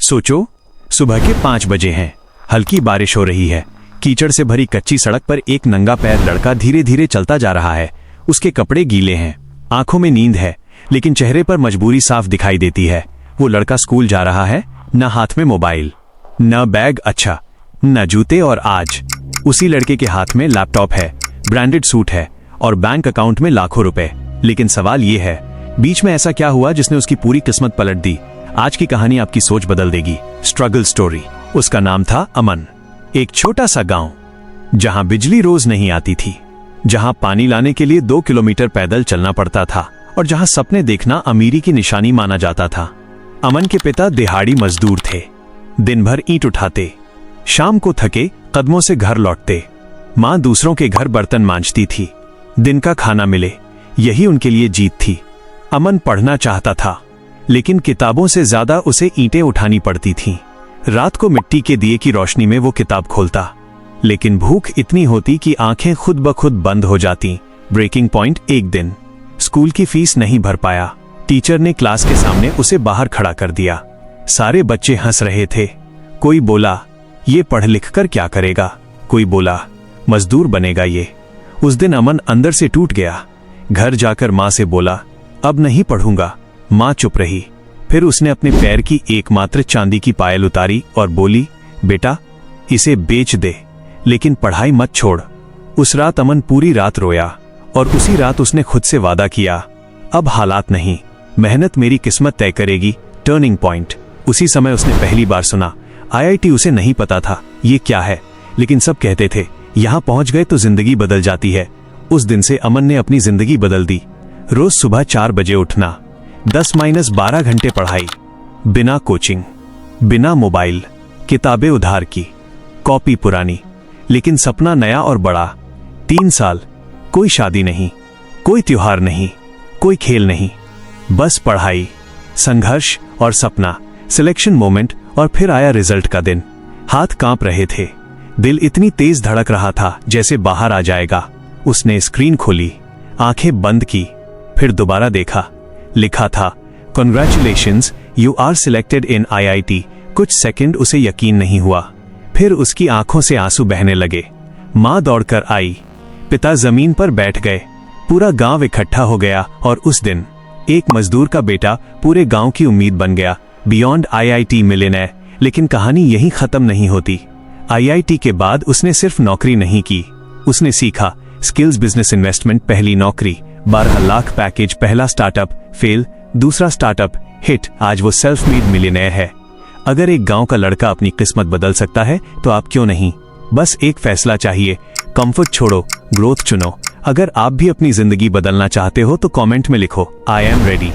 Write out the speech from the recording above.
सोचो, सुबह के 5 बजे हैं, हल्की बारिश हो रही है। कीचड़ से भरी कच्ची सड़क पर एक नंगा पैर लड़का धीरे धीरे चलता जा रहा है। उसके कपड़े गीले हैं, आंखों में नींद है, लेकिन चेहरे पर मजबूरी साफ दिखाई देती है। वो लड़का स्कूल जा रहा है, न हाथ में मोबाइल, न बैग, अच्छा न जूते, और आज उसी लड़के के हाथ में लैपटॉप है, ब्रांडेड सूट है और बैंक अकाउंट में लाखों रुपए। लेकिन सवाल ये है, बीच में ऐसा क्या हुआ जिसने उसकी पूरी किस्मत पलट दी? आज की कहानी आपकी सोच बदल देगी। Struggle story. उसका नाम था अमन। एक छोटा सा गांव, जहां बिजली रोज नहीं आती थी, जहां पानी लाने के लिए 2 किलोमीटर पैदल चलना पड़ता था और जहां सपने देखना अमीरी की निशानी माना जाता था। अमन के पिता दिहाड़ी मजदूर थे, दिन भर ईंट उठाते, शाम को थके कदमों से घर लौटते। मां दूसरों के घर बर्तन मांजती थी, दिन का खाना मिले, यही उनके लिए जीत थी। अमन पढ़ना चाहता था, लेकिन किताबों से ज्यादा उसे ईंटें उठानी पड़ती थीं। रात को मिट्टी के दिए की रोशनी में वो किताब खोलता, लेकिन भूख इतनी होती कि आंखें खुद ब खुद बंद हो जाती। ब्रेकिंग पॉइंट एक दिन, स्कूल की फीस नहीं भर पाया। टीचर ने क्लास के सामने उसे बाहर खड़ा कर दिया। सारे बच्चे हंस रहे थे। कोई बोला, ये पढ़ लिख कर क्या करेगा? कोई बोला, मजदूर बनेगा ये। उस दिन अमन अंदर से टूट गया। घर जाकर मां से बोला, अब नहीं पढ़ूंगा। मां चुप रही। फिर उसने अपने पैर की एकमात्र चांदी की पायल उतारी और बोली, बेटा इसे बेच दे, लेकिन पढ़ाई मत छोड़। उस रात अमन पूरी रात रोया और उसी रात उसने खुद से वादा किया, अब हालात नहीं, मेहनत मेरी किस्मत तय करेगी। Turning point. उसी समय उसने पहली बार सुना। IIT उसे नहीं पता था ये क्या है, लेकिन सब कहते थे यहां पहुंच गए तो जिंदगी बदल जाती है। उस दिन से अमन ने अपनी जिंदगी बदल दी। रोज सुबह 4 बजे उठना, 10-12 घंटे पढ़ाई, बिना कोचिंग, बिना मोबाइल, किताबें उधार की, कॉपी पुरानी, लेकिन सपना नया और बड़ा। 3 साल, कोई शादी नहीं, कोई त्योहार नहीं, कोई खेल नहीं, बस पढ़ाई, संघर्ष और सपना। सिलेक्शन मोमेंट और फिर आया रिजल्ट का दिन। हाथ कांप रहे थे, दिल इतनी तेज धड़क रहा था जैसे बाहर आ जाएगा। उसने स्क्रीन खोली, आंखें बंद की, फिर दोबारा देखा। लिखा था, congratulations, you are selected in IIT। कुछ सेकंड उसे यकीन नहीं हुआ, फिर उसकी आंखों से आंसू बहने लगे। मां दौड़कर आई, पिता जमीन पर बैठ गए, पूरा गांव इकट्ठा हो गया। और उस दिन एक मजदूर का बेटा पूरे गांव की उम्मीद बन गया, बियॉन्ड IIT मिलियनेयर। लेकिन कहानी यहीं खत्म नहीं होती। IIT के बाद उसने सिर्फ नौकरी नहीं की, उसने सीखा स्किल्स, बिजनेस, इन्वेस्टमेंट। पहली नौकरी 12 लाख पैकेज, पहला स्टार्टअप फेल, दूसरा स्टार्टअप हिट, आज वो सेल्फ मेड मिलियनेयर है। अगर एक गांव का लड़का अपनी किस्मत बदल सकता है तो आप क्यों नहीं? बस एक फैसला चाहिए, कंफर्ट छोड़ो, ग्रोथ चुनो। अगर आप भी अपनी जिंदगी बदलना चाहते हो तो कमेंट में लिखो, आई एम रेडी।